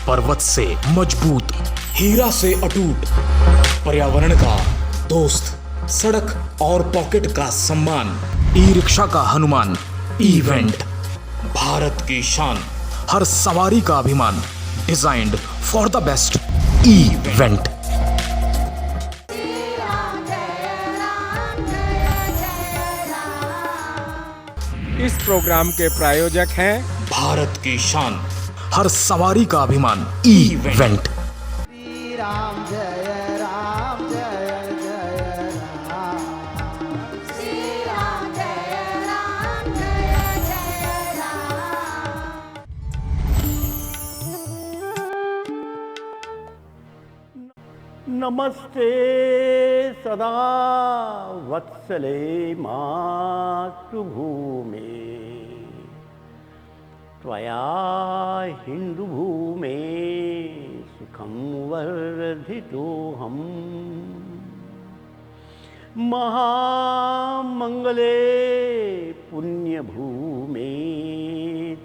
पर्वत से मजबूत, हीरा से अटूट, पर्यावरण का दोस्त, सड़क और पॉकेट का सम्मान, ई रिक्शा का हनुमान, इवेंट, भारत की शान, हर सवारी का अभिमान, designed for the best, event. इस प्रोग्राम के प्रायोजक हैं भारत की शान, हर सवारी का अभिमान, इवेंट। श्री राम जय राम जय जय राम। श्री राम जय राम जय जय राम। नमस्ते सदा वत्सले मातृभूमे, त्वया हिन्दुभूमे सुखं वर्धितोऽहम्। महामङ्गले पुण्यभूमे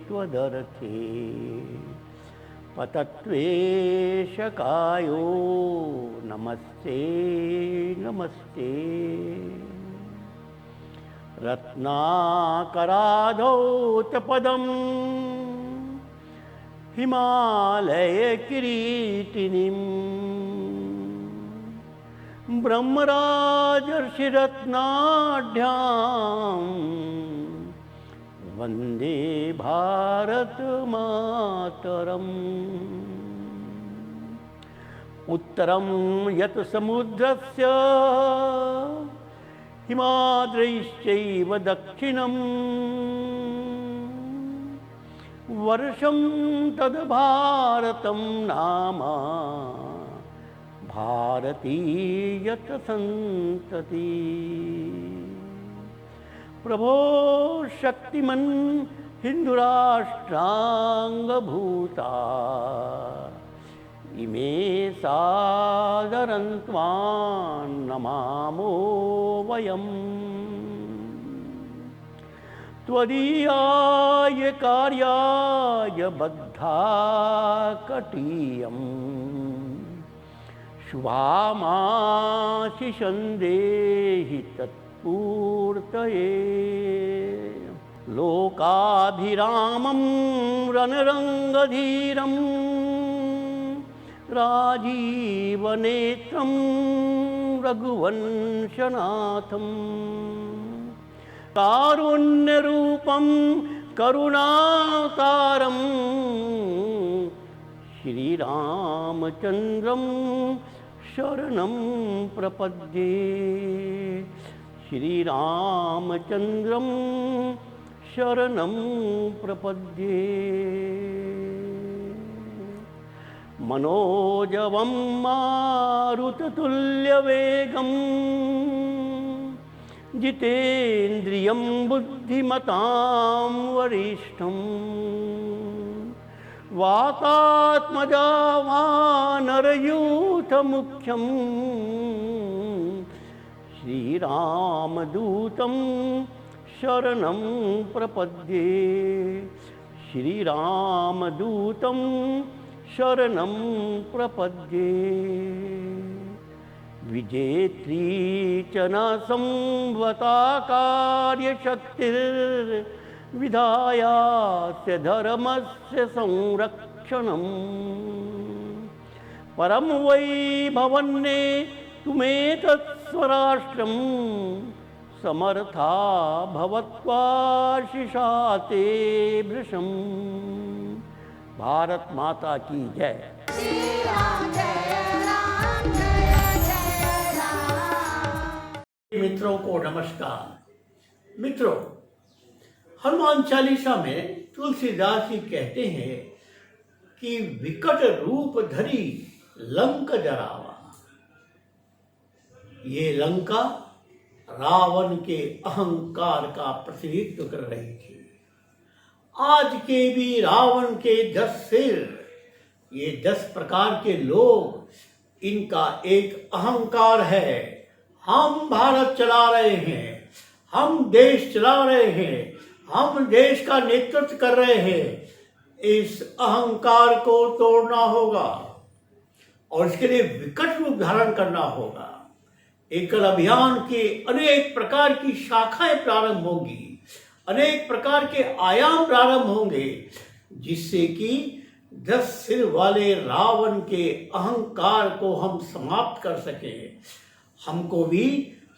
त्वदर्थे पतत्वेशकायो नमस्ते नमस्ते। रत्नाकराधौतपदं हिमालयकिरीटिनीं, ब्रह्मराजर्षिरत्नाढ्यां वन्दे भारतमातरम्। उत्तरं यत् समुद्रस्य हिमाद्रैश्चैव दक्षिणं, वर्षं तद् भारतं नाम भारतीयत सन्तति। प्रभो शक्तिमन् हिन्दुराष्ट्राङ्गभूता, इमे सादरं त्वां नमामो वयम्। त्वदीयाय कार्याय बद्धा कटीयम्, शुभामाशिषं देहि तत्पूर्तये। लोकाभिरामं रणरङ्गधीरं, राजीवनेत्रं रघुवंशनाथं, कारुण्यरूपं करुणावतारं, श्रीरामचन्द्रं शरणं प्रपद्ये। श्रीरामचन्द्रं शरणं प्रपद्ये। मनोजवं मारुततुल्यवेगं, जितेन्द्रियं बुद्धिमतां वरिष्ठं, वातात्मजा वानरयूथमुख्यं, श्रीरामदूतं शरणं प्रपद्ये। श्रीरामदूतं शरणं प्रपद्ये। विजेत्री च न संवता कार्यशक्तिर्विधायास्य धर्मस्य संरक्षणं, परं वै भवन्ने तुमेतत् स्वराष्ट्रं, समर्था भवत्वाशिषा ते भृशम्। भारत माता की जय। श्री राम जय राम जय जय राम। मित्रों को नमस्कार। मित्रों, हनुमान चालीसा में तुलसीदास जी कहते हैं कि विकट रूप धरी लंक जरावा। ये लंका रावण के अहंकार का प्रतिनिधित्व कर रही थी। आज के भी रावण के 10 सिर, ये 10 प्रकार के लोग, इनका एक अहंकार है। हम भारत चला रहे हैं, हम देश चला रहे हैं, हम देश का नेतृत्व कर रहे हैं। इस अहंकार को तोड़ना होगा और इसके लिए विकट रूप धारण करना होगा। एकल अभियान के अनेक प्रकार की शाखाएं प्रारंभ होंगी, अनेक प्रकार के आयाम प्रारंभ होंगे, जिससे कि 10 सिर वाले रावण के अहंकार को हम समाप्त कर सकें। हमको भी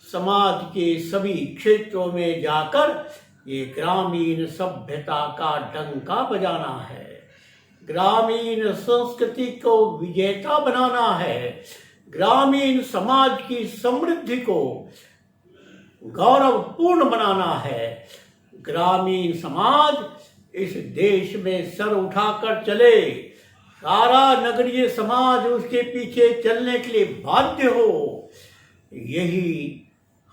समाज के सभी क्षेत्रों में जाकर ये ग्रामीण सभ्यता का डंका बजाना है, ग्रामीण संस्कृति को विजेता बनाना है, ग्रामीण समाज की समृद्धि को गौरवपूर्ण बनाना है। ग्रामीण समाज इस देश में सर उठाकर चले, सारा नगरीय समाज उसके पीछे चलने के लिए बाध्य हो। यही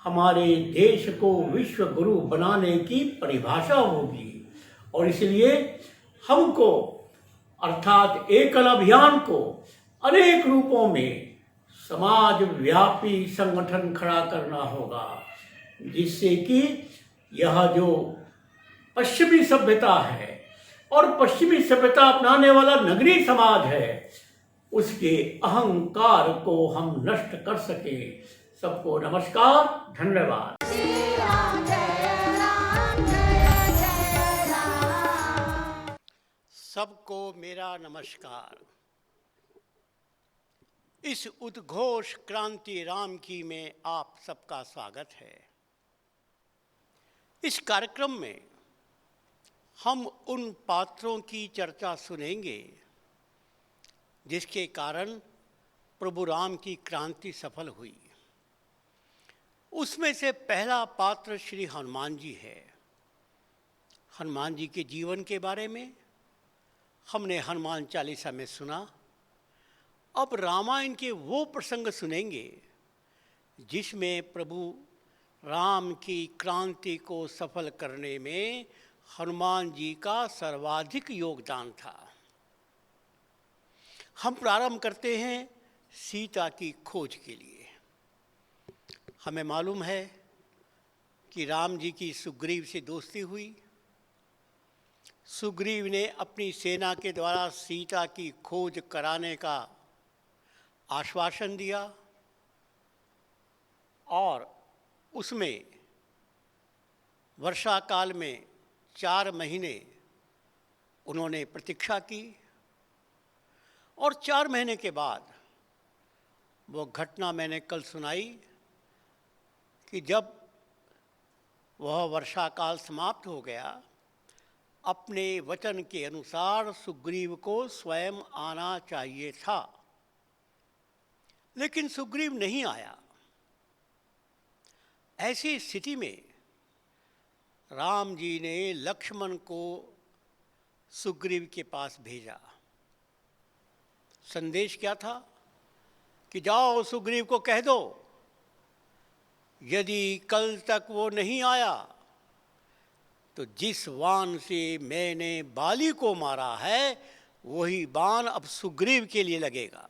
हमारे देश को विश्व गुरु बनाने की परिभाषा होगी। और इसलिए हमको अर्थात एकल अभियान को अनेक रूपों में समाज व्यापी संगठन खड़ा करना होगा, जिससे कि यह जो पश्चिमी सभ्यता है और पश्चिमी सभ्यता अपनाने वाला नगरीय समाज है, उसके अहंकार को हम नष्ट कर सके। सबको नमस्कार, धन्यवाद। श्री राम जय राम जय जय राम। सबको मेरा नमस्कार। इस उद्घोष क्रांति राम की में आप सबका स्वागत है। इस कार्यक्रम में हम उन पात्रों की चर्चा सुनेंगे जिसके कारण प्रभु राम की क्रांति सफल हुई। उसमें से पहला पात्र श्री हनुमान जी है। हनुमान जी के जीवन के बारे में हमने हनुमान चालीसा में सुना। अब रामायण के वो प्रसंग सुनेंगे जिसमें प्रभु राम की क्रांति को सफल करने में हनुमान जी का सर्वाधिक योगदान था। हम प्रारंभ करते हैं सीता की खोज के लिए। हमें मालूम है कि राम जी की सुग्रीव से दोस्ती हुई। सुग्रीव ने अपनी सेना के द्वारा सीता की खोज कराने का आश्वासन दिया और उसमें वर्षा काल में 4 महीने उन्होंने प्रतीक्षा की और 4 महीने के बाद वो घटना मैंने कल सुनाई कि जब वह वर्षा काल समाप्त हो गया, अपने वचन के अनुसार सुग्रीव को स्वयं आना चाहिए था, लेकिन सुग्रीव नहीं आया। ऐसी स्थिति में राम जी ने लक्ष्मण को सुग्रीव के पास भेजा। संदेश क्या था कि जाओ सुग्रीव को कह दो, यदि कल तक वो नहीं आया तो जिस बाण से मैंने बाली को मारा है वही बाण अब सुग्रीव के लिए लगेगा।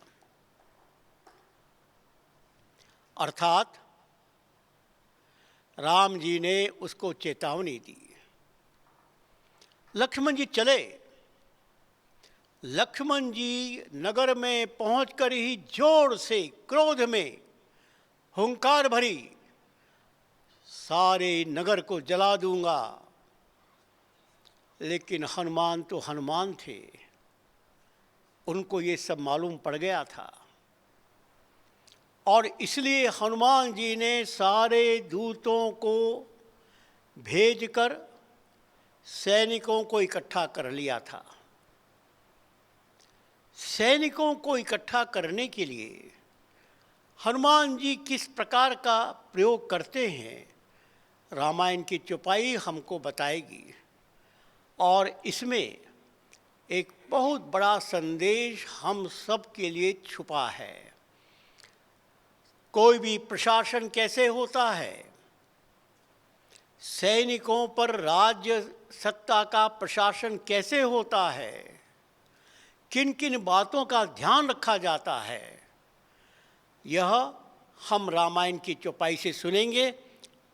अर्थात राम जी ने उसको चेतावनी दी। लक्ष्मण जी चले। लक्ष्मण जी नगर में पहुंचकर ही जोर से क्रोध में हुंकार भरी, सारे नगर को जला दूंगा। लेकिन हनुमान तो हनुमान थे, उनको ये सब मालूम पड़ गया था और इसलिए हनुमान जी ने सारे दूतों को भेजकर सैनिकों को इकट्ठा कर लिया था। सैनिकों को इकट्ठा करने के लिए हनुमान जी किस प्रकार का प्रयोग करते हैं, रामायण की चौपाई हमको बताएगी और इसमें एक बहुत बड़ा संदेश हम सब के लिए छुपा है। कोई भी प्रशासन कैसे होता है, सैनिकों पर राज्य सत्ता का प्रशासन कैसे होता है, किन किन बातों का ध्यान रखा जाता है, यह हम रामायण की चौपाई से सुनेंगे।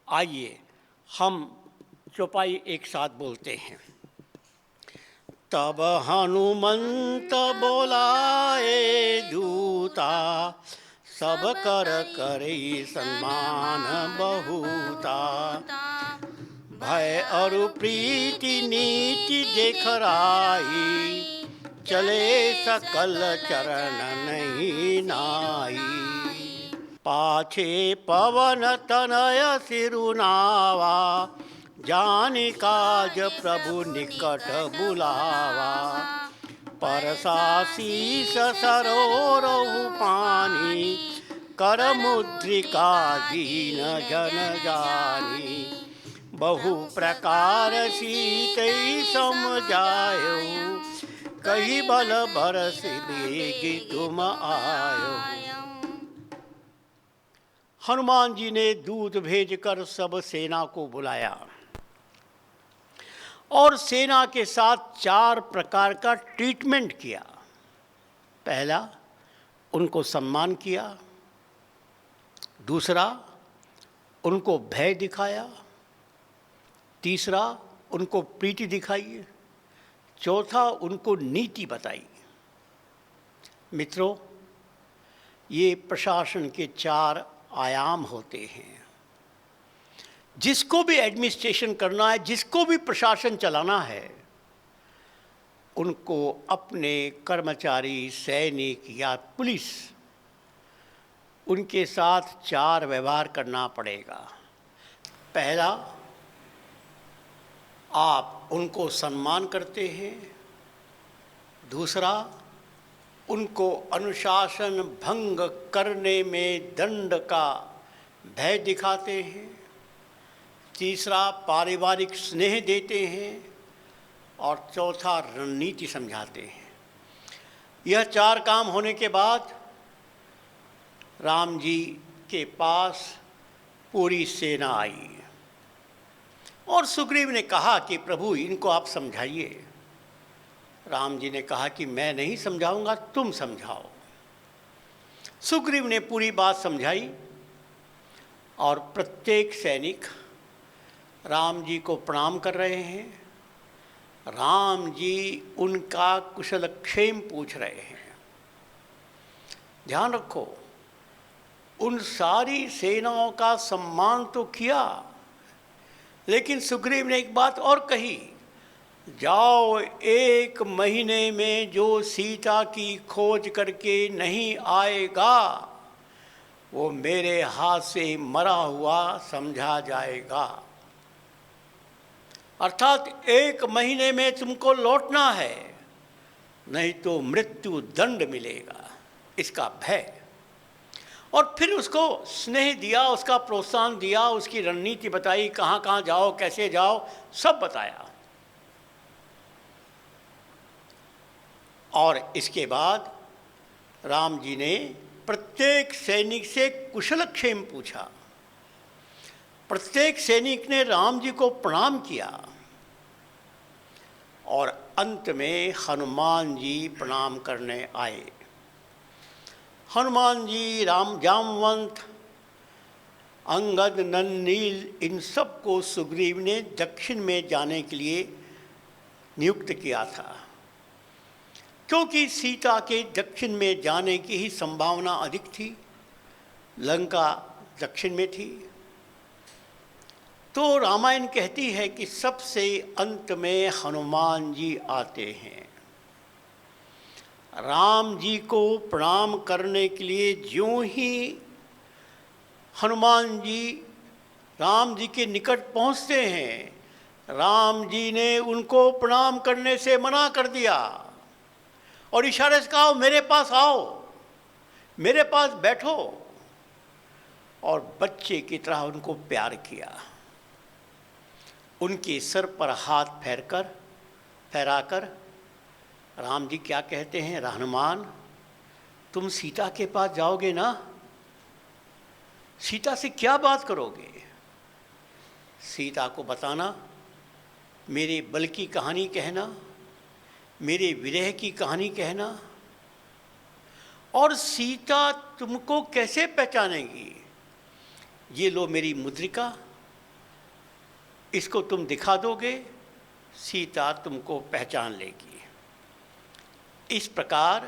आइए हम चौपाई एक साथ बोलते हैं। तब हनुमंत बोलाए दूता, सब कर करे सम्मान बहुता। भय और प्रीति नीति देख राई, चले सकल चरण नहीं नाई। पाछे पवन तनय सिरुनावा, जानि काज प्रभु निकट बुलावा। परसा शीस सरोरहु पानी, कर मुद्रिका दीन जन जानी। बहु प्रकार सीतै समझायो, कही बल बरस बेगी तुम आयो। हनुमान जी ने दूत भेजकर सब सेना को बुलाया और सेना के साथ 4 प्रकार का ट्रीटमेंट किया। पहला, उनको सम्मान किया। दूसरा, उनको भय दिखाया। तीसरा, उनको प्रीति दिखाई। चौथा, उनको नीति बताई। मित्रों, ये प्रशासन के 4 आयाम होते हैं। जिसको भी एडमिनिस्ट्रेशन करना है, जिसको भी प्रशासन चलाना है, उनको अपने कर्मचारी, सैनिक या पुलिस, उनके साथ 4 व्यवहार करना पड़ेगा। पहला, आप उनको सम्मान करते हैं। दूसरा, उनको अनुशासन भंग करने में दंड का भय दिखाते हैं। तीसरा, पारिवारिक स्नेह देते हैं। और चौथा, रणनीति समझाते हैं। यह 4 काम होने के बाद राम जी के पास पूरी सेना आई और सुग्रीव ने कहा कि प्रभु, इनको आप समझाइए। राम जी ने कहा कि मैं नहीं समझाऊंगा, तुम समझाओ। सुग्रीव ने पूरी बात समझाई और प्रत्येक सैनिक राम जी को प्रणाम कर रहे हैं। राम जी उनका कुशल क्षेम पूछ रहे हैं। ध्यान रखो, उन सारी सेनाओं का सम्मान तो किया, लेकिन सुग्रीव ने एक बात और कही, जाओ 1 महीने में जो सीता की खोज करके नहीं आएगा, वो मेरे हाथ से मरा हुआ समझा जाएगा। अर्थात 1 महीने में तुमको लौटना है, नहीं तो मृत्यु दंड मिलेगा, इसका भय। और फिर उसको स्नेह दिया, उसका प्रोत्साहन दिया, उसकी रणनीति बताई, कहाँ कहाँ जाओ, कैसे जाओ, सब बताया। और इसके बाद राम जी ने प्रत्येक सैनिक से कुशलक्षेम पूछा। प्रत्येक सैनिक ने राम जी को प्रणाम किया और अंत में हनुमान जी प्रणाम करने आए। हनुमान जी, राम, जामवंत, अंगद, नन्नील, इन सब को सुग्रीव ने दक्षिण में जाने के लिए नियुक्त किया था, क्योंकि सीता के दक्षिण में जाने की ही संभावना अधिक थी। लंका दक्षिण में थी। तो रामायण कहती है कि सबसे अंत में हनुमान जी आते हैं। राम जी को प्रणाम करने के लिए ज्यों ही हनुमान जी राम जी के निकट पहुंचते हैं, राम जी ने उनको प्रणाम करने से मना कर दिया और इशारे से कहा, मेरे पास आओ, मेरे पास बैठो, और बच्चे की तरह उनको प्यार किया। उनके सर पर हाथ फहराकर राम जी क्या कहते हैं, हनुमान, तुम सीता के पास जाओगे ना? सीता से क्या बात करोगे? सीता को बताना, मेरे बल की कहानी कहना, मेरे विरह की कहानी कहना। और सीता तुमको कैसे पहचानेगी? ये लो मेरी मुद्रिका, इसको तुम दिखा दोगे, सीता तुमको पहचान लेगी। इस प्रकार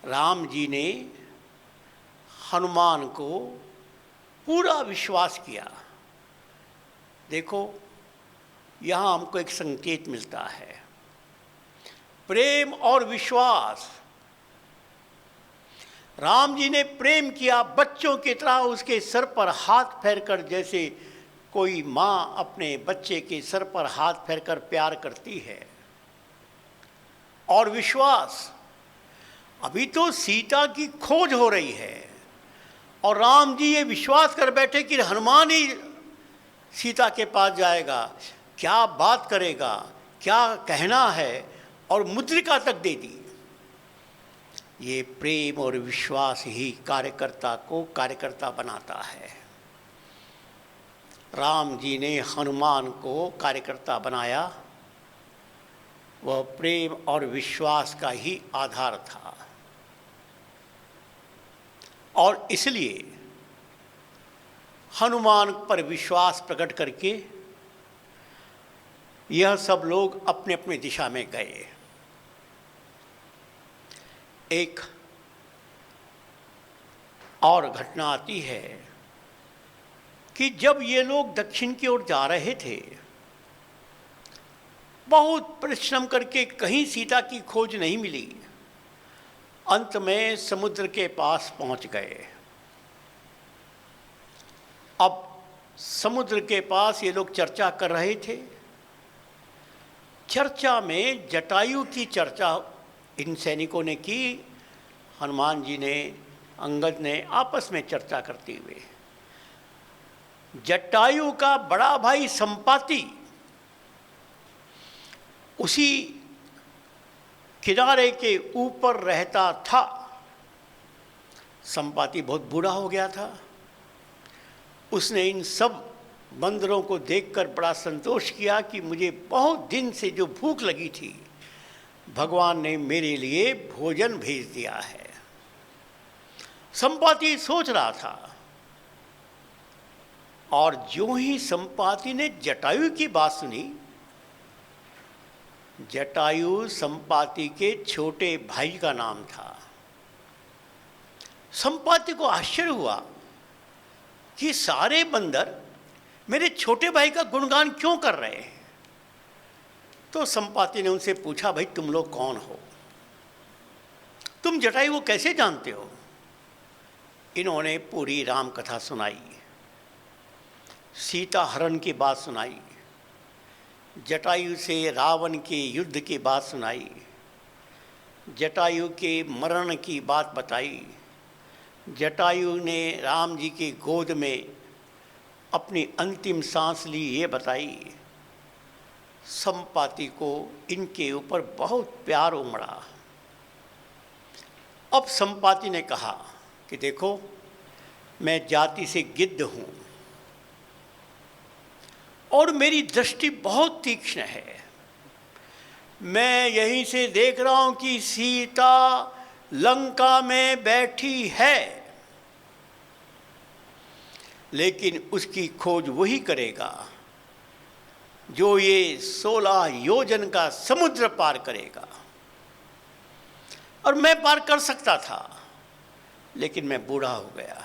राम जी ने हनुमान को पूरा विश्वास किया। देखो, यहाँ हमको एक संकेत मिलता है, प्रेम और विश्वास। राम जी ने प्रेम किया, बच्चों की तरह उसके सर पर हाथ फेरकर, जैसे कोई माँ अपने बच्चे के सर पर हाथ फेरकर प्यार करती है। और विश्वास, अभी तो सीता की खोज हो रही है और राम जी ये विश्वास कर बैठे कि हनुमान ही सीता के पास जाएगा, क्या बात करेगा, क्या कहना है, और मुद्रिका तक दे दी। ये प्रेम और विश्वास ही कार्यकर्ता को कार्यकर्ता बनाता है। राम जी ने हनुमान को कार्यकर्ता बनाया, वह प्रेम और विश्वास का ही आधार था। और इसलिए हनुमान पर विश्वास प्रकट करके यह सब लोग अपने अपने दिशा में गए। एक और घटना आती है कि जब ये लोग दक्षिण की ओर जा रहे थे, बहुत परिश्रम करके कहीं सीता की खोज नहीं मिली। अंत में समुद्र के पास पहुंच गए। अब समुद्र के पास ये लोग चर्चा कर रहे थे। चर्चा में जटायु की चर्चा इन सैनिकों ने की। हनुमान जी ने, अंगद ने आपस में चर्चा करते हुए, जटायु का बड़ा भाई संपाति उसी किनारे के ऊपर रहता था। संपाति बहुत बूढ़ा हो गया था। उसने इन सब बंदरों को देखकर बड़ा संतोष किया कि मुझे बहुत दिन से जो भूख लगी थी, भगवान ने मेरे लिए भोजन भेज दिया है। संपाति सोच रहा था, और जो ही संपाति ने जटायु की बात सुनी, जटायु संपाति के छोटे भाई का नाम था। संपाति को आश्चर्य हुआ कि सारे बंदर मेरे छोटे भाई का गुणगान क्यों कर रहे हैं। तो संपाति ने उनसे पूछा, भाई तुम लोग कौन हो, तुम जटायु को कैसे जानते हो। इन्होंने पूरी राम कथा सुनाई, सीता हरण की बात सुनाई, जटायु से रावण के युद्ध की बात सुनाई, जटायु के मरण की बात बताई, जटायु ने राम जी की गोद में अपनी अंतिम सांस ली, ये बताई। संपाति को इनके ऊपर बहुत प्यार उमड़ा। अब संपाति ने कहा कि देखो, मैं जाति से गिद्ध हूँ और मेरी दृष्टि बहुत तीक्ष्ण है। मैं यहीं से देख रहा हूँ कि सीता लंका में बैठी है, लेकिन उसकी खोज वही करेगा जो ये 16 योजन का समुद्र पार करेगा। और मैं पार कर सकता था, लेकिन मैं बूढ़ा हो गया।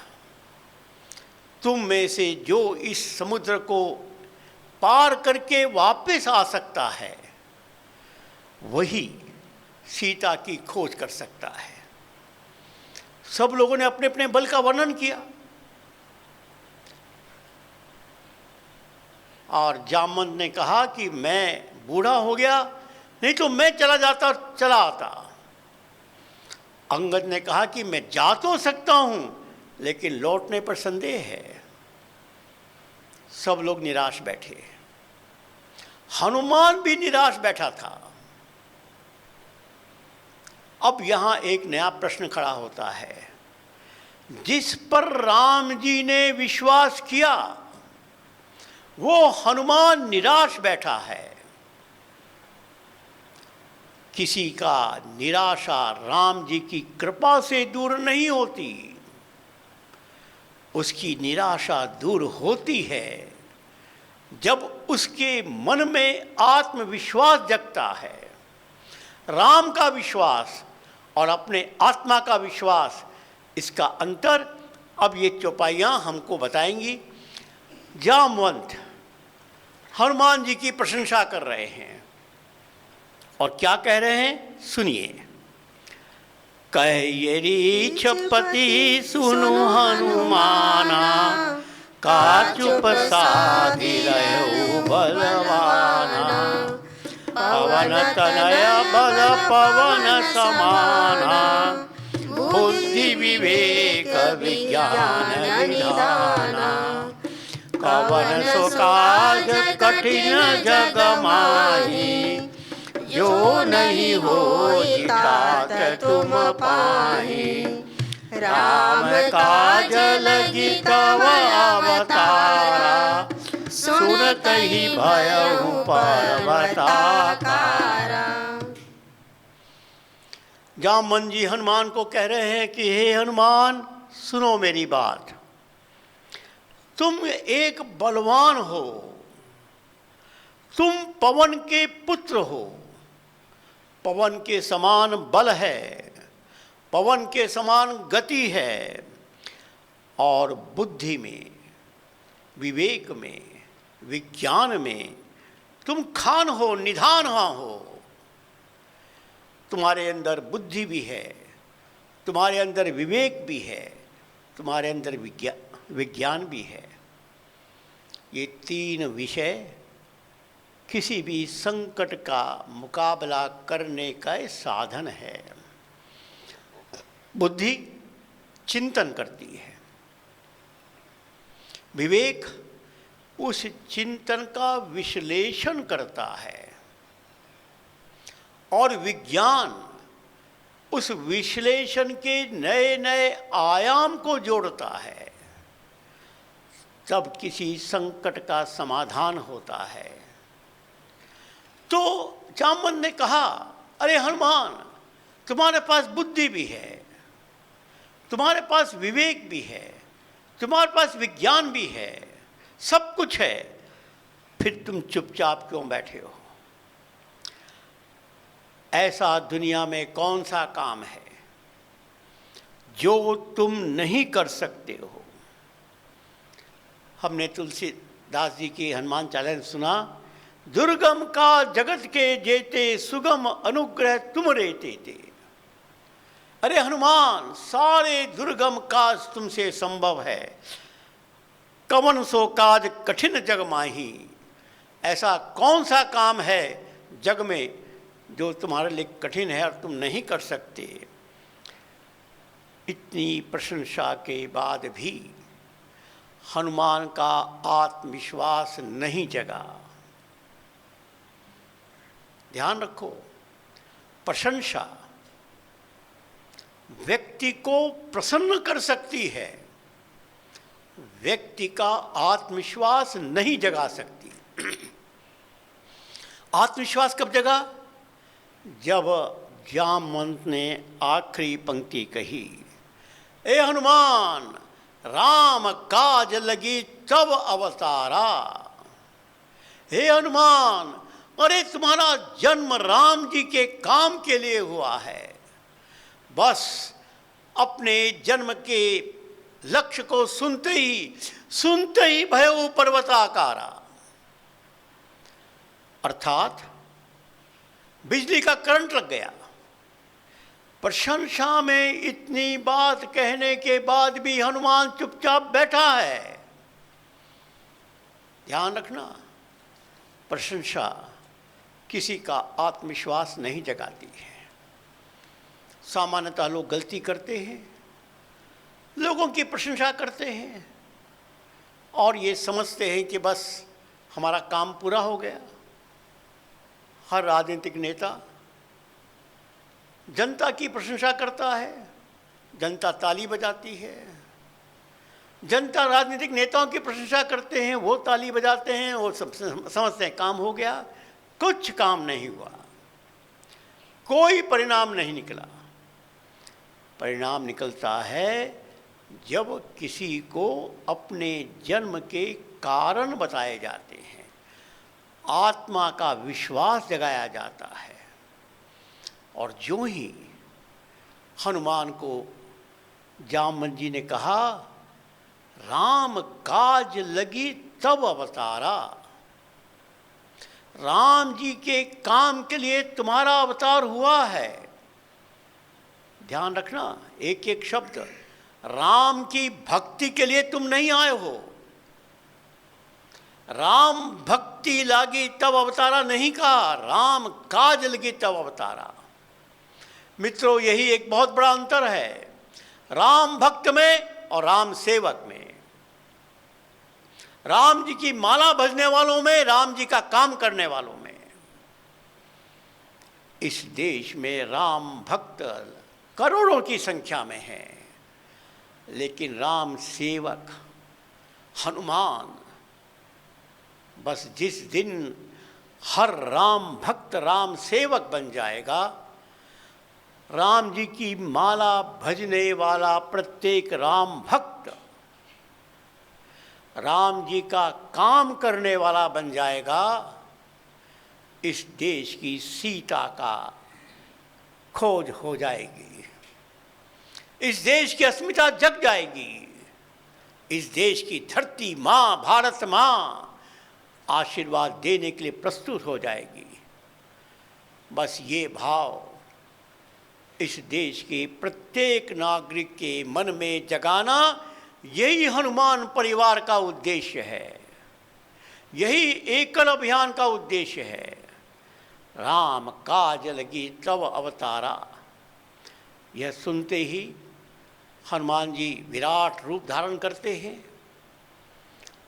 तुम में से जो इस समुद्र को पार करके वापस आ सकता है, वही सीता की खोज कर सकता है। सब लोगों ने अपने अपने बल का वर्णन किया। और जामवंत ने कहा कि मैं बूढ़ा हो गया, नहीं तो मैं चला आता। अंगद ने कहा कि मैं जा तो सकता हूं, लेकिन लौटने पर संदेह है। सब लोग निराश बैठे। हनुमान भी निराश बैठा था। अब यहां एक नया प्रश्न खड़ा होता है। जिस पर राम जी ने विश्वास किया, वो हनुमान निराश बैठा है। किसी का निराशा राम जी की कृपा से दूर नहीं होती। उसकी निराशा दूर होती है जब उसके मन में आत्मविश्वास जगता है। राम का विश्वास और अपने आत्मा का विश्वास, इसका अंतर अब ये चौपाइयाँ हमको बताएंगी। जामवंत हनुमान जी की प्रशंसा कर रहे हैं और क्या कह रहे हैं, सुनिए। कह छपति सुनु हनुमाना, का चुप साधि रहो बलवाना। पवन तनय बल पवन समाना, बुद्धि विवेक विज्ञान निधाना। कवन सो काज कठिन जग माही, जो नहीं हो तात तुम पाही। राम काज लगी तव अवतारा, सुनत ही भयउ पर्वताकारा। जामवंत जी हनुमान को कह रहे हैं कि हे हनुमान, सुनो मेरी बात। तुम एक बलवान हो, तुम पवन के पुत्र हो। पवन के समान बल है, पवन के समान गति है, और बुद्धि में, विवेक में, विज्ञान में तुम खान हो, निधान हो। तुम्हारे अंदर बुद्धि भी है, तुम्हारे अंदर विवेक भी है, तुम्हारे अंदर विज्ञान भी है। ये तीन विषय किसी भी संकट का मुकाबला करने का साधन है। बुद्धि चिंतन करती है, विवेक उस चिंतन का विश्लेषण करता है, और विज्ञान उस विश्लेषण के नए नए आयाम को जोड़ता है। तब किसी संकट का समाधान होता है। तो जामवंत ने कहा, अरे हनुमान, तुम्हारे पास बुद्धि भी है, तुम्हारे पास विवेक भी है, तुम्हारे पास विज्ञान भी है, सब कुछ है, फिर तुम चुपचाप क्यों बैठे हो? ऐसा दुनिया में कौन सा काम है जो तुम नहीं कर सकते हो? हमने तुलसीदास जी की हनुमान चालीसा सुना, दुर्गम का जगत के जेते, सुगम अनुग्रह तुम रेते थे। अरे हनुमान, सारे दुर्गम काज तुमसे संभव है। कवन सो काज कठिन जग माही, ऐसा कौन सा काम है जग में जो तुम्हारे लिए कठिन है और तुम नहीं कर सकते? इतनी प्रशंसा के बाद भी हनुमान का आत्मविश्वास नहीं जगा। ध्यान रखो, प्रशंसा व्यक्ति को प्रसन्न कर सकती है, व्यक्ति का आत्मविश्वास नहीं जगा सकती। आत्मविश्वास कब जगा? जब जामवंत ने आखिरी पंक्ति कही, ए हनुमान, राम काज लगी तब अवतारा। हे हनुमान, अरे तुम्हारा जन्म राम जी के काम के लिए हुआ है। बस अपने जन्म के लक्ष्य को सुनते ही भयउ पर्वताकारा। अर्थात बिजली का करंट लग गया। प्रशंसा में इतनी बात कहने के बाद भी हनुमान चुपचाप बैठा है। ध्यान रखना, प्रशंसा किसी का आत्मविश्वास नहीं जगाती है। सामान्यतः लोग गलती करते हैं, लोगों की प्रशंसा करते हैं और ये समझते हैं कि बस हमारा काम पूरा हो गया। हर राजनीतिक नेता जनता की प्रशंसा करता है, जनता ताली बजाती है। जनता राजनीतिक नेताओं की प्रशंसा करते हैं, वो ताली बजाते हैं, वो सब समझते हैं काम हो गया। कुछ काम नहीं हुआ, कोई परिणाम नहीं निकला। परिणाम निकलता है जब किसी को अपने जन्म के कारण बताए जाते हैं, आत्मा का विश्वास जगाया जाता है, और जो ही हनुमान को जामवंत जी ने कहा, राम काज लगी तब अवतारा, राम जी के काम के लिए तुम्हारा अवतार हुआ है। ध्यान रखना, एक एक शब्द, राम की भक्ति के लिए तुम नहीं आए हो। राम भक्ति लागी तब अवतारा नहीं कहा, राम काज लगी तब अवतारा। मित्रों, यही एक बहुत बड़ा अंतर है राम भक्त में और राम सेवक में। राम जी की माला भजने वालों में, राम जी का काम करने वालों में। इस देश में राम भक्त करोड़ों की संख्या में हैं, लेकिन राम सेवक हनुमान, बस जिस दिन हर राम भक्त राम सेवक बन जाएगा, राम जी की माला भजने वाला प्रत्येक राम भक्त राम जी का काम करने वाला बन जाएगा, इस देश की सीता का खोज हो जाएगी, इस देश की अस्मिता जग जाएगी, इस देश की धरती माँ, भारत माँ आशीर्वाद देने के लिए प्रस्तुत हो जाएगी। बस ये भाव इस देश के प्रत्येक नागरिक के मन में जगाना, यही हनुमान परिवार का उद्देश्य है, यही एकल अभियान का उद्देश्य है। राम काज लगी तब अवतारा, यह सुनते ही हनुमान जी विराट रूप धारण करते हैं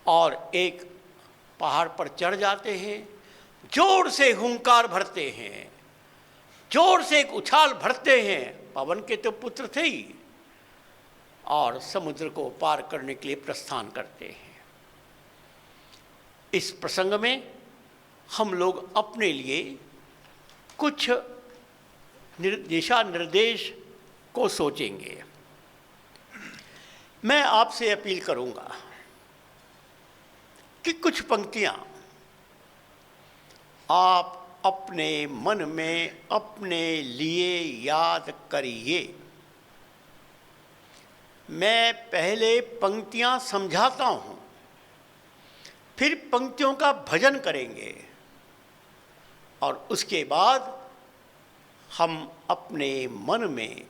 और एक पहाड़ पर चढ़ जाते हैं, जोर से हुंकार भरते हैं, जोर से एक उछाल भरते हैं। पवन के तो पुत्र थे ही, और समुद्र को पार करने के लिए प्रस्थान करते हैं। इस प्रसंग में हम लोग अपने लिए कुछ दिशा निर्देश को सोचेंगे। मैं आपसे अपील करूंगा कि कुछ पंक्तियां आप अपने मन में अपने लिए याद करिए। मैं पहले पंक्तियां समझाता हूं, फिर पंक्तियों का भजन करेंगे और उसके बाद हम अपने मन में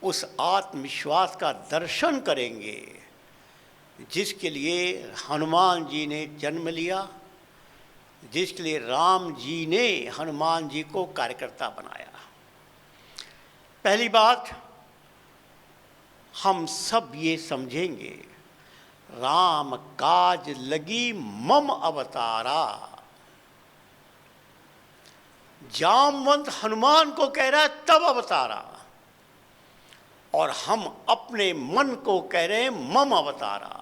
उस आत्मविश्वास का दर्शन करेंगे जिसके लिए हनुमान जी ने जन्म लिया, जिसके लिए राम जी ने हनुमान जी को कार्यकर्ता बनाया। पहली बात, हम सब ये समझेंगे, राम काज लगी मम अवतारा। जामवंत हनुमान को कह रहा है तब अवतारा, और हम अपने मन को कह रहे हैं मम अवतारा।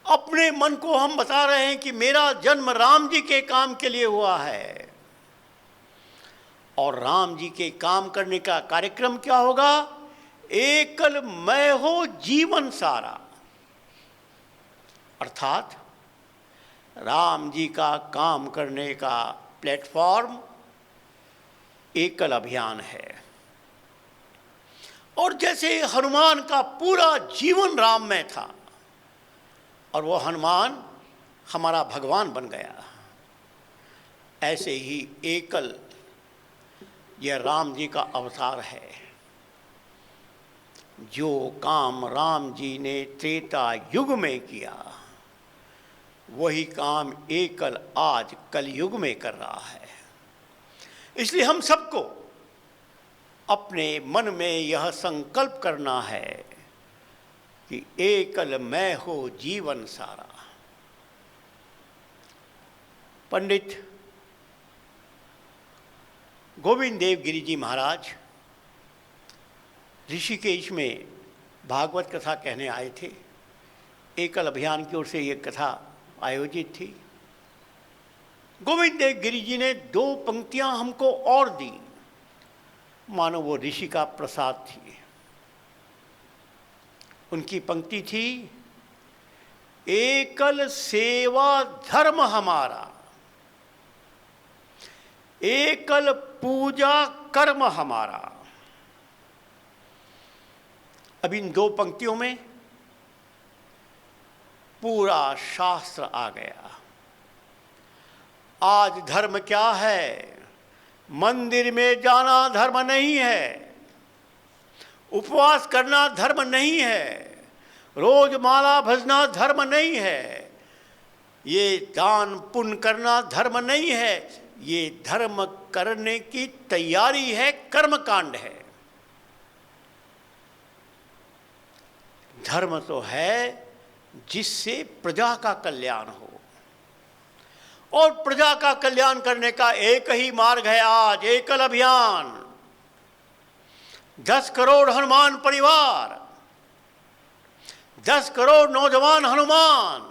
अपने मन को हम बता रहे हैं कि मेरा जन्म राम जी के काम के लिए हुआ है, और राम जी के काम करने का कार्यक्रम क्या होगा? एकल मैं हो जीवन सारा, अर्थात राम जी का काम करने का प्लेटफॉर्म एकल अभियान है। और जैसे हनुमान का पूरा जीवन राम में था और वो हनुमान हमारा भगवान बन गया, ऐसे ही एकल यह राम जी का अवतार है। जो काम राम जी ने त्रेता युग में किया, वही काम एकल आज कलयुग में कर रहा है। इसलिए हम सबको अपने मन में यह संकल्प करना है कि एकल मैं हो जीवन सारा। पंडित गोविंद देव गिरि जी महाराज ऋषिकेश में भागवत कथा कहने आए थे। एकल अभियान की ओर से ये कथा आयोजित थी। गोविंद देव गिरि जी ने 2 पंक्तियां हमको और दी, मानो वो ऋषि का प्रसाद थी। उनकी पंक्ति थी, एकल सेवा धर्म हमारा। एकल पूजा कर्म हमारा। अब इन दो पंक्तियों में पूरा शास्त्र आ गया। आज धर्म क्या है? मंदिर में जाना धर्म नहीं है, उपवास करना धर्म नहीं है, रोज माला भजना धर्म नहीं है, ये दान पुण्य करना धर्म नहीं है, ये धर्म करने की तैयारी है, कर्मकांड है। धर्म तो है जिससे प्रजा का कल्याण हो, और प्रजा का कल्याण करने का एक ही मार्ग है आज, एकल अभियान। 10 करोड़ हनुमान परिवार, 10 करोड़ नौजवान हनुमान,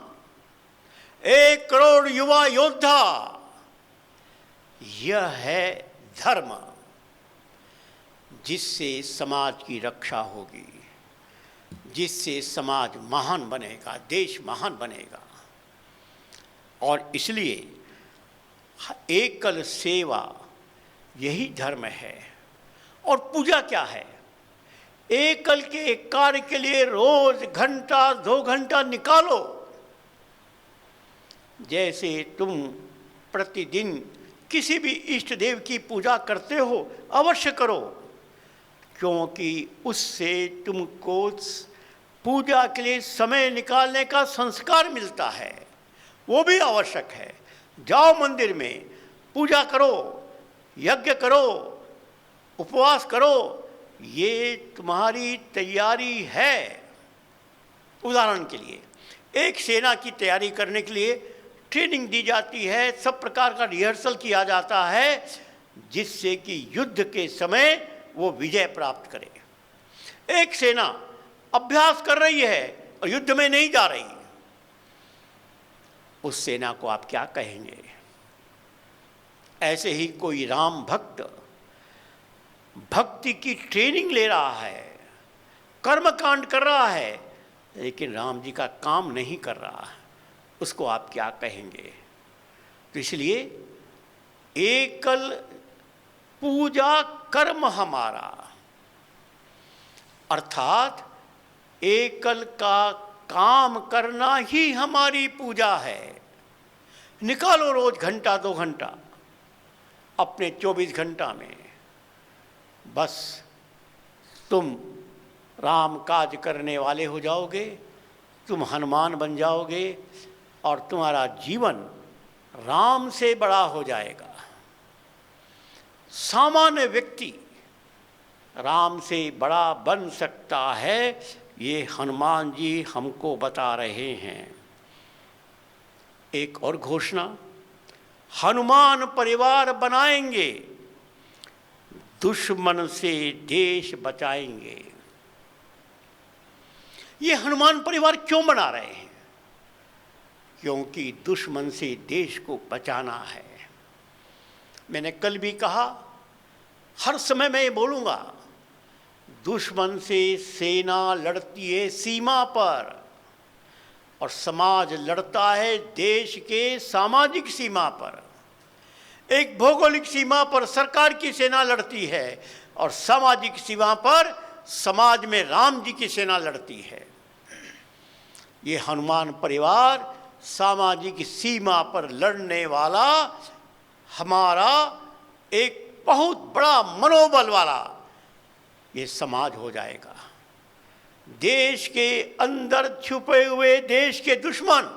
1 करोड़ युवा योद्धा, यह है धर्म, जिससे समाज की रक्षा होगी, जिससे समाज महान बनेगा, देश महान बनेगा। और इसलिए एकल सेवा यही धर्म है। और पूजा क्या है? एकल के कार्य के लिए रोज घंटा 2 घंटा निकालो। जैसे तुम प्रतिदिन किसी भी इष्ट देव की पूजा करते हो, अवश्य करो, क्योंकि उससे तुमको पूजा के लिए समय निकालने का संस्कार मिलता है, वो भी आवश्यक है। जाओ मंदिर में, पूजा करो, यज्ञ करो, उपवास करो, ये तुम्हारी तैयारी है। उदाहरण के लिए, एक सेना की तैयारी करने के लिए ट्रेनिंग दी जाती है, सब प्रकार का रिहर्सल किया जाता है, जिससे कि युद्ध के समय वो विजय प्राप्त करे। एक सेना अभ्यास कर रही है और युद्ध में नहीं जा रही, उस सेना को आप क्या कहेंगे? ऐसे ही कोई राम भक्त भक्ति की ट्रेनिंग ले रहा है, कर्मकांड कर रहा है, लेकिन राम जी का काम नहीं कर रहा है, उसको आप क्या कहेंगे? तो इसलिए एकल पूजा कर्म हमारा, अर्थात एकल का काम करना ही हमारी पूजा है। निकालो रोज घंटा 2 घंटा अपने 24 घंटा में, बस तुम राम काज करने वाले हो जाओगे, तुम हनुमान बन जाओगे और तुम्हारा जीवन राम से बड़ा हो जाएगा। सामान्य व्यक्ति राम से बड़ा बन सकता है, ये हनुमान जी हमको बता रहे हैं। एक और घोषणा, हनुमान परिवार बनाएंगे, दुश्मन से देश बचाएंगे। ये हनुमान परिवार क्यों बना रहे हैं? क्योंकि दुश्मन से देश को बचाना है। मैंने कल भी कहा, हर समय मैं ये बोलूँगा, दुश्मन से सेना लड़ती है सीमा पर, और समाज लड़ता है देश के सामाजिक सीमा पर। एक भौगोलिक सीमा पर सरकार की सेना लड़ती है, और सामाजिक सीमा पर समाज में राम जी की सेना लड़ती है। ये हनुमान परिवार सामाजिक सीमा पर लड़ने वाला हमारा एक बहुत बड़ा मनोबल वाला ये समाज हो जाएगा। देश के अंदर छुपे हुए देश के दुश्मन,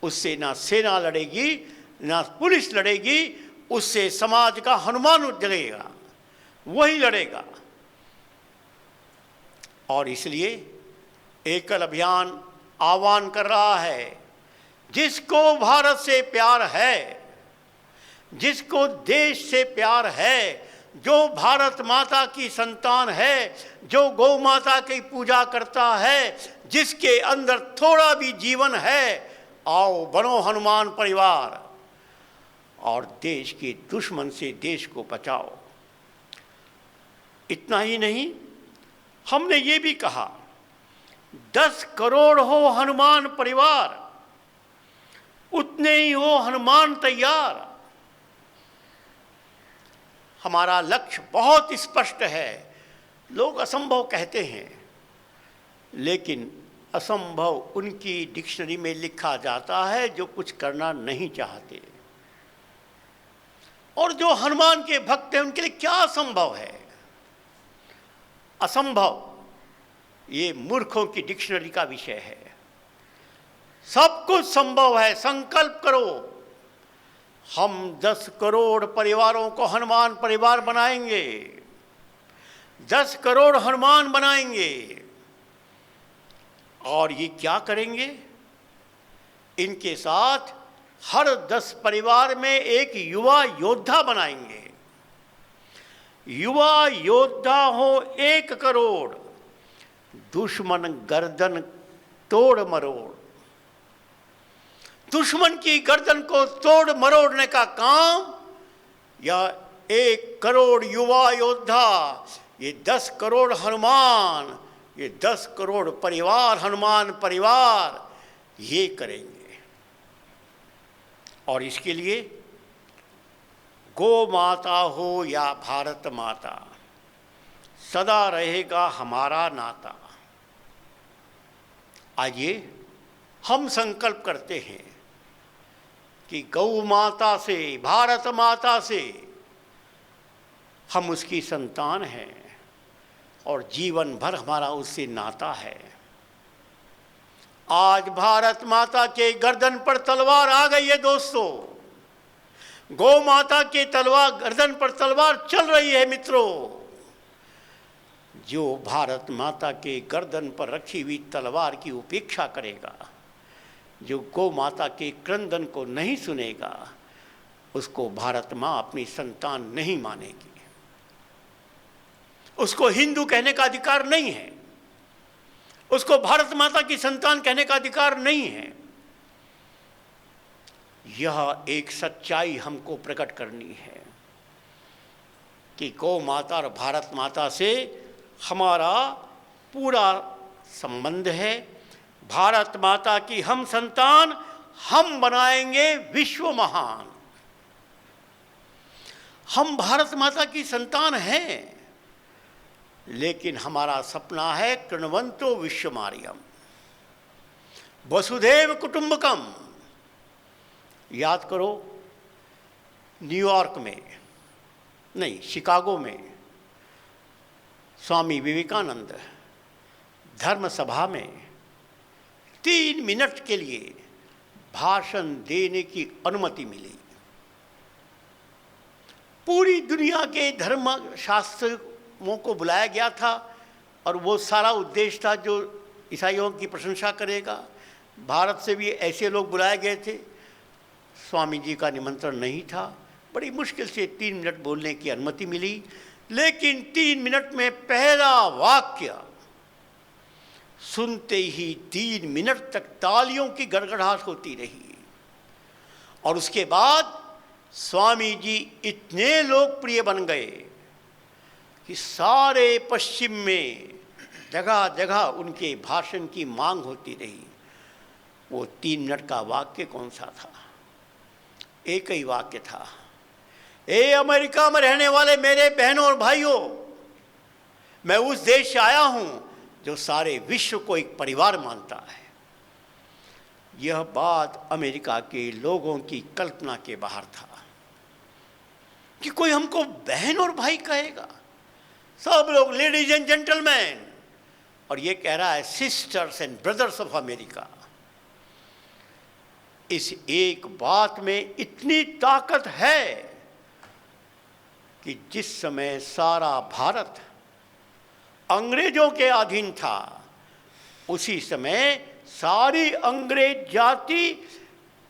उससे ना सेना लड़ेगी ना पुलिस लड़ेगी, उससे समाज का हनुमान लड़ेगा, वही लड़ेगा। और इसलिए एकल अभियान आह्वान कर रहा है, जिसको भारत से प्यार है, जिसको देश से प्यार है, जो भारत माता की संतान है, जो गौ माता की पूजा करता है, जिसके अंदर थोड़ा भी जीवन है, आओ बनो हनुमान परिवार और देश के दुश्मन से देश को बचाओ। इतना ही नहीं, हमने ये भी कहा, 10 करोड़ हो हनुमान परिवार, उतने ही हो हनुमान तैयार। हमारा लक्ष्य बहुत स्पष्ट है। लोग असंभव कहते हैं, लेकिन असंभव उनकी डिक्शनरी में लिखा जाता है जो कुछ करना नहीं चाहते। और जो हनुमान के भक्त हैं उनके लिए क्या असंभव है? असंभव ये मूर्खों की डिक्शनरी का विषय है। सब कुछ संभव है। संकल्प करो, हम 10 करोड़ परिवारों को हनुमान परिवार बनाएंगे, 10 करोड़ हनुमान बनाएंगे। और ये क्या करेंगे? इनके साथ हर 10 परिवार में एक युवा योद्धा बनाएंगे। युवा योद्धा हो 1 करोड़, दुश्मन गर्दन तोड़ मरोड़। दुश्मन की गर्दन को तोड़ मरोड़ने का काम यह 1 करोड़ युवा योद्धा, ये 10 करोड़ हनुमान, ये 10 करोड़ परिवार हनुमान परिवार ये करेंगे। और इसके लिए गौ माता हो या भारत माता, सदा रहेगा हमारा नाता। आइए हम संकल्प करते हैं कि गौ माता से, भारत माता से हम उसकी संतान हैं और जीवन भर हमारा उससे नाता है। आज भारत माता के गर्दन पर तलवार आ गई है दोस्तों। गौ माता के गर्दन पर तलवार चल रही है मित्रों। जो भारत माता के गर्दन पर रखी हुई तलवार की उपेक्षा करेगा, जो गौ माता के क्रंदन को नहीं सुनेगा, उसको भारत माँ अपनी संतान नहीं मानेगी। उसको हिंदू कहने का अधिकार नहीं है, उसको भारत माता की संतान कहने का अधिकार नहीं है। यह एक सच्चाई हमको प्रकट करनी है कि गौ माता और भारत माता से हमारा पूरा संबंध है। भारत माता की हम संतान, हम बनाएंगे विश्व महान। हम भारत माता की संतान हैं, लेकिन हमारा सपना है कृण्वन्तो विश्वमार्यम, वसुधैव कुटुंबकम। याद करो, न्यूयॉर्क में नहीं, शिकागो में स्वामी विवेकानंद धर्म सभा में 3 मिनट के लिए भाषण देने की अनुमति मिली। पूरी दुनिया के धर्म शास्त्रों को बुलाया गया था और वो सारा उद्देश्य था जो ईसाइयों की प्रशंसा करेगा। भारत से भी ऐसे लोग बुलाए गए थे। स्वामी जी का निमंत्रण नहीं था। बड़ी मुश्किल से 3 मिनट बोलने की अनुमति मिली, लेकिन 3 मिनट में पहला वाक्य सुनते ही 3 मिनट तक तालियों की गड़गड़ाहट होती रही। और उसके बाद स्वामी जी इतने लोकप्रिय बन गए कि सारे पश्चिम में जगह जगह उनके भाषण की मांग होती रही। वो 3 मिनट का वाक्य कौन सा था? एक ही वाक्य था, ए अमेरिका में रहने वाले मेरे बहनों और भाइयों, मैं उस देश से आया हूं जो सारे विश्व को एक परिवार मानता है। यह बात अमेरिका के लोगों की कल्पना के बाहर था कि कोई हमको बहन और भाई कहेगा। सब लोग लेडीज एंड जेंटलमैन, और ये कह रहा है sisters and brothers of America. इस एक बात में इतनी ताकत है कि जिस समय सारा भारत अंग्रेजों के अधीन था, उसी समय सारी अंग्रेज जाति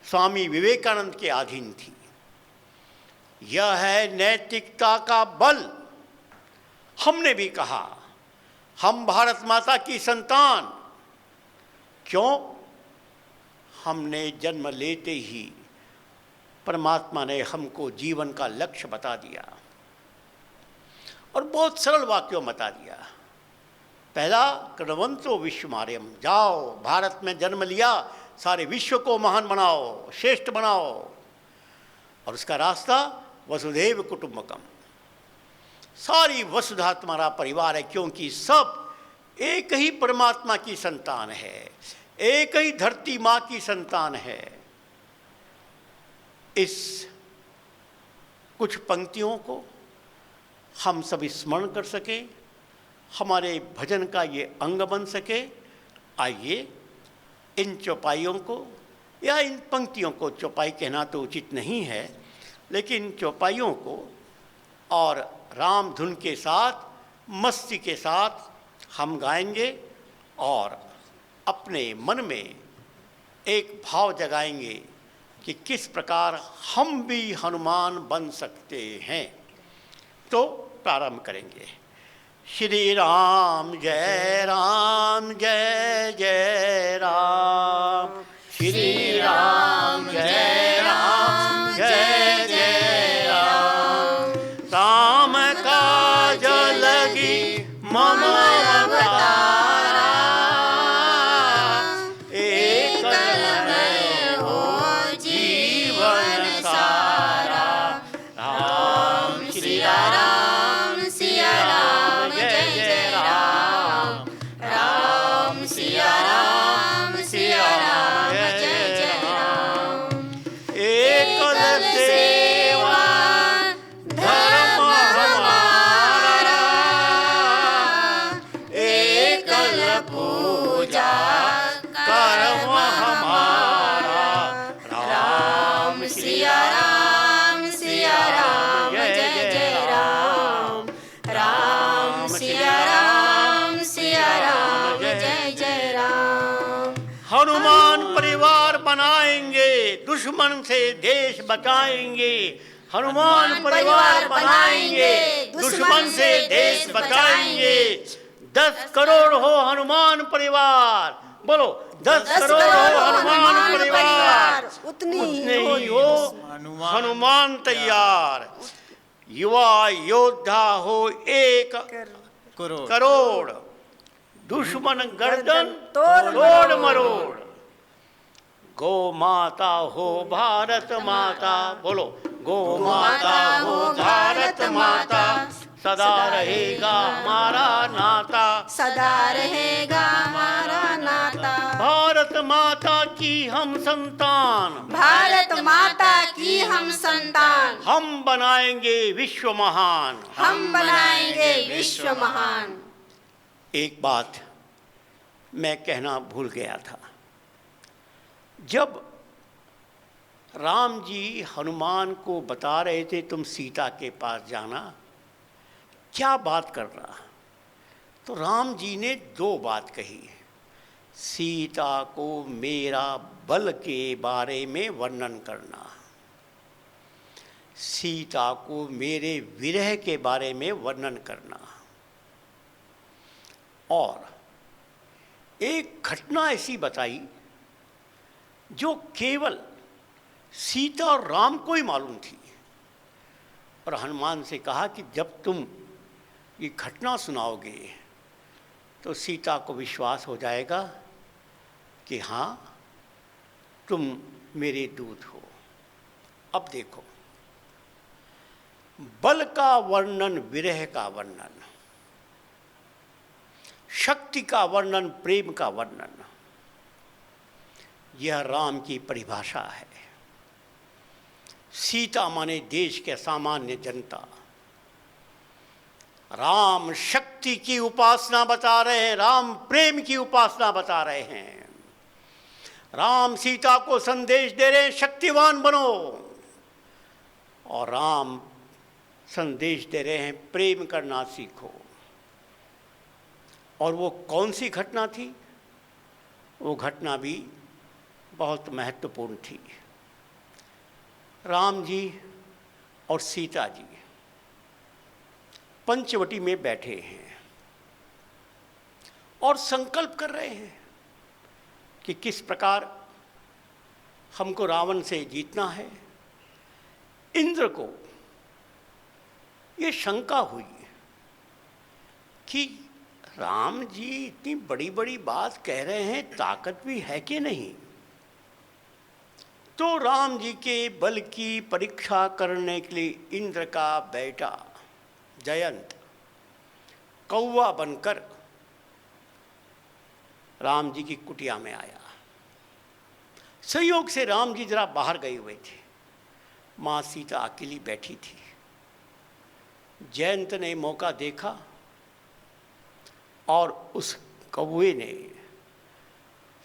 स्वामी विवेकानंद के अधीन थी। यह है नैतिकता का बल। हमने भी कहा हम भारत माता की संतान। क्यों? हमने जन्म लेते ही परमात्मा ने हमको जीवन का लक्ष्य बता दिया और बहुत सरल वाक्यों में बता दिया। पहला, कृण्वन्तो विश्वमार्यम, जाओ भारत में जन्म लिया, सारे विश्व को महान बनाओ, श्रेष्ठ बनाओ। और उसका रास्ता वसुधैव कुटुंबकम, सारी वसुधा तुम्हारा परिवार है, क्योंकि सब एक ही परमात्मा की संतान है, एक ही धरती माँ की संतान है। इस कुछ पंक्तियों को हम सभी स्मरण कर सके, हमारे भजन का ये अंग बन सके। आइए इन चौपाइयों को या इन पंक्तियों को, चौपाई कहना तो उचित नहीं है, लेकिन चौपाइयों को और राम धुन के साथ, मस्ती के साथ हम गाएंगे और अपने मन में एक भाव जगाएंगे कि किस प्रकार हम भी हनुमान बन सकते हैं। तो प्रारंभ करेंगे। श्री राम जय जय राम, श्री राम जय जय राम। राम काज लगी मम अवतारा, एक लय हो जीवन सारा। राम श्री राम सिया राम जय जय राम, राम सिया राम जय जय राम। एक सेवा धर्म हमारा, एक पूजा कर्म हमारा। राम सिया राम जय जय राम, राम सिया राम जय जय राम। हनुमान परिवार बनाएंगे, दुश्मन से देश बचाएंगे। हनुमान परिवार बनाएंगे, दुश्मन से देश बचाएंगे। 10 करोड़ हो हनुमान परिवार, बोलो 10 करोड़ हो हनुमान परिवार, उतने ही हो हनुमान तैयार। युवा योद्धा हो 1 करोड़, दुश्मन गर्दन तोड़ मरोड़। गौ माता हो भारत माता, बोलो गौ माता हो भारत माता। सदा रहेगा हमारा नाता, सदा रहेगा हमारा नाता। भारत माता की हम संतान, भारत माता की हम संतान। हम बनाएंगे विश्व महान, हम बनाएंगे विश्व महान। एक बात मैं कहना भूल गया था। जब राम जी हनुमान को बता रहे थे तुम सीता के पास जाना, क्या बात कर रहा, तो राम जी ने 2 बात कही। सीता को मेरा बल के बारे में वर्णन करना, सीता को मेरे विरह के बारे में वर्णन करना। और एक घटना ऐसी बताई जो केवल सीता और राम को ही मालूम थी। और हनुमान से कहा कि जब तुम ये घटना सुनाओगे तो सीता को विश्वास हो जाएगा कि हाँ तुम मेरे दूत हो। अब देखो, बल का वर्णन, विरह का वर्णन, शक्ति का वर्णन, प्रेम का वर्णन, यह राम की परिभाषा है। सीता माने देश के सामान्य जनता। राम शक्ति की उपासना बता रहे हैं, राम प्रेम की उपासना बता रहे हैं। राम सीता को संदेश दे रहे हैं शक्तिवान बनो, और राम संदेश दे रहे हैं प्रेम करना सीखो। और वो कौन सी घटना थी? वो घटना भी बहुत महत्वपूर्ण थी। राम जी और सीता जी पंचवटी में बैठे हैं और संकल्प कर रहे हैं कि किस प्रकार हमको रावण से जीतना है। इंद्र को ये शंका हुई कि राम जी इतनी बड़ी बड़ी बात कह रहे हैं, ताकत भी है कि नहीं। तो राम जी के बल की परीक्षा करने के लिए इंद्र का बेटा जयंत कौवा बनकर राम जी की कुटिया में आया। संयोग से राम जी जरा बाहर गए हुए थे, माँ सीता अकेली बैठी थी। जयंत ने मौका देखा और उस कौवे ने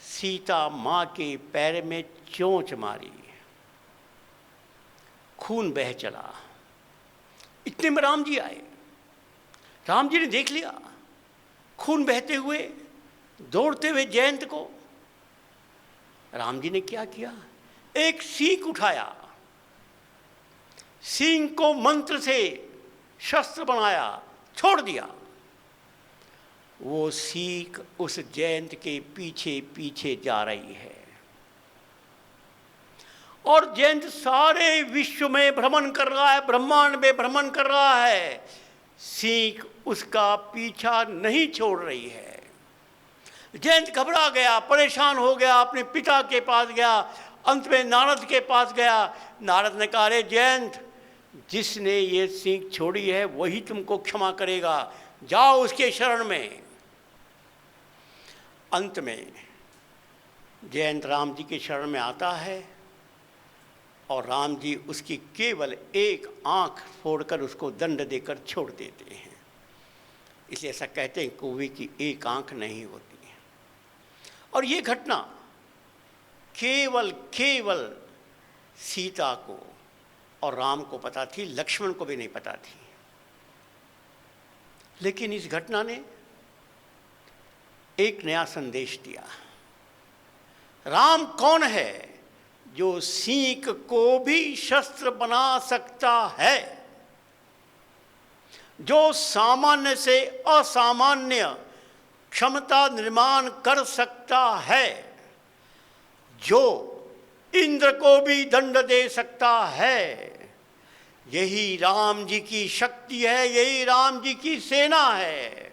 सीता माँ के पैर में चोंच मारी, खून बह चला। इतने में राम जी आए। राम जी ने देख लिया खून बहते हुए, दौड़ते हुए जयंत को। राम जी ने क्या किया, एक सींग उठाया, सींग को मंत्र से शस्त्र बनाया, छोड़ दिया। वो सींग उस जयंत के पीछे पीछे जा रही है और जयंत सारे विश्व में भ्रमण कर रहा है, ब्रह्मांड में भ्रमण कर रहा है। सींग उसका पीछा नहीं छोड़ रही है। जयंत घबरा गया, परेशान हो गया, अपने पिता के पास गया, अंत में नारद के पास गया। नारद ने कहा, अरे जयंत, जिसने ये सींग छोड़ी है वही तुमको क्षमा करेगा, जाओ उसके शरण में। अंत में जयंत राम जी के शरण में आता है और राम जी उसकी केवल एक आंख फोड़कर उसको दंड देकर छोड़ देते हैं। इसलिए ऐसा कहते हैं कौवे की एक आंख नहीं होती है। और ये घटना केवल सीता को और राम को पता थी, लक्ष्मण को भी नहीं पता थी। लेकिन इस घटना ने एक नया संदेश दिया। राम कौन है जो सींग को भी शस्त्र बना सकता है, जो सामान्य से असामान्य क्षमता निर्माण कर सकता है, जो इंद्र को भी दंड दे सकता है। यही राम जी की शक्ति है, यही राम जी की सेना है।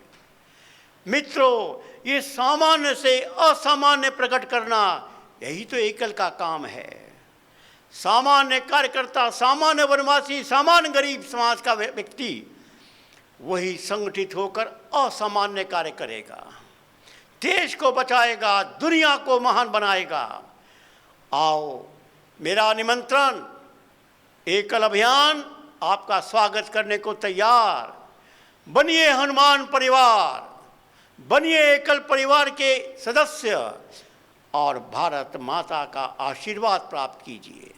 मित्रों, ये सामान्य से असामान्य प्रकट करना, यही तो एकल का काम है। सामान्य कार्यकर्ता, सामान्य वनवासी, सामान्य गरीब समाज का व्यक्ति वही संगठित होकर असामान्य कार्य करेगा, देश को बचाएगा, दुनिया को महान बनाएगा। आओ, मेरा निमंत्रण, एकल अभियान आपका स्वागत करने को तैयार। बनिए हनुमान परिवार, बनिए एकल परिवार के सदस्य और भारत माता का आशीर्वाद प्राप्त कीजिए,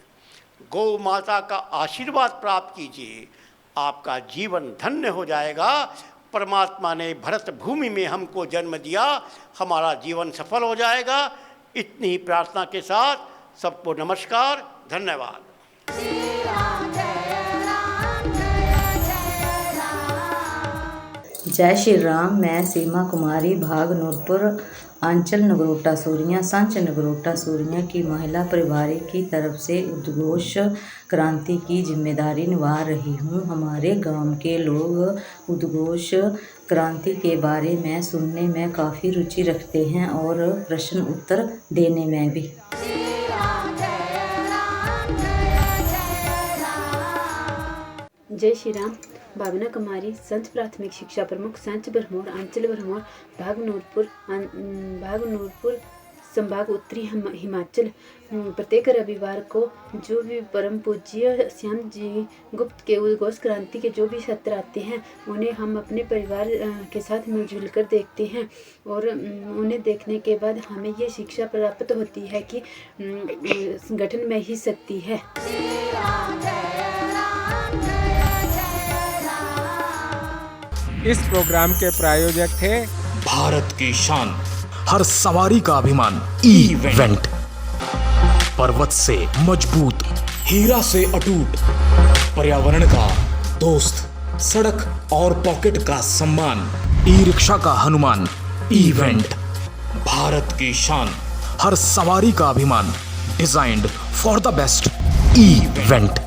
गौ माता का आशीर्वाद प्राप्त कीजिए। आपका जीवन धन्य हो जाएगा। परमात्मा ने भरत भूमि में हमको जन्म दिया, हमारा जीवन सफल हो जाएगा। इतनी ही प्रार्थना के साथ सबको नमस्कार, धन्यवाद। श्री राम जय राम जय जय राम। जय श्री राम। मैं सीमा कुमारी, भाग नूरपुर, अंचल नगरोटा सूरियाँ, संच नगरोटा सूरियाँ की महिला पारिवारिक की तरफ से उद्घोष क्रांति की जिम्मेदारी निभा रही हूँ। हमारे गांव के लोग उद्घोष क्रांति के बारे में सुनने में काफ़ी रुचि रखते हैं और प्रश्न उत्तर देने में भी। श्री राम जय राम जय जय राम। जय श्री राम। भावना कुमारी, संत प्राथमिक शिक्षा प्रमुख, संच भरमौर, अंचल भरमौर, भाग नूरपुर संभाग उत्तरी हिमाचल। प्रत्येक रविवार को जो भी परम पूज्य श्याम जी गुप्त के उद्घोष क्रांति के जो भी सत्र आते हैं, उन्हें हम अपने परिवार के साथ मिलजुल कर देखते हैं और उन्हें देखने के बाद हमें ये शिक्षा प्राप्त होती है कि संगठन में ही शक्ति है। श्री राम जय राम जय जय राम। इस प्रोग्राम के प्रायोजक थे भारत की शान, हर सवारी का अभिमान, इवेंट। पर्वत से मजबूत, हीरा से अटूट, पर्यावरण का दोस्त, सड़क और पॉकेट का सम्मान, ई रिक्शा का हनुमान, इवेंट। भारत की शान, हर सवारी का अभिमान, designed for the best, event.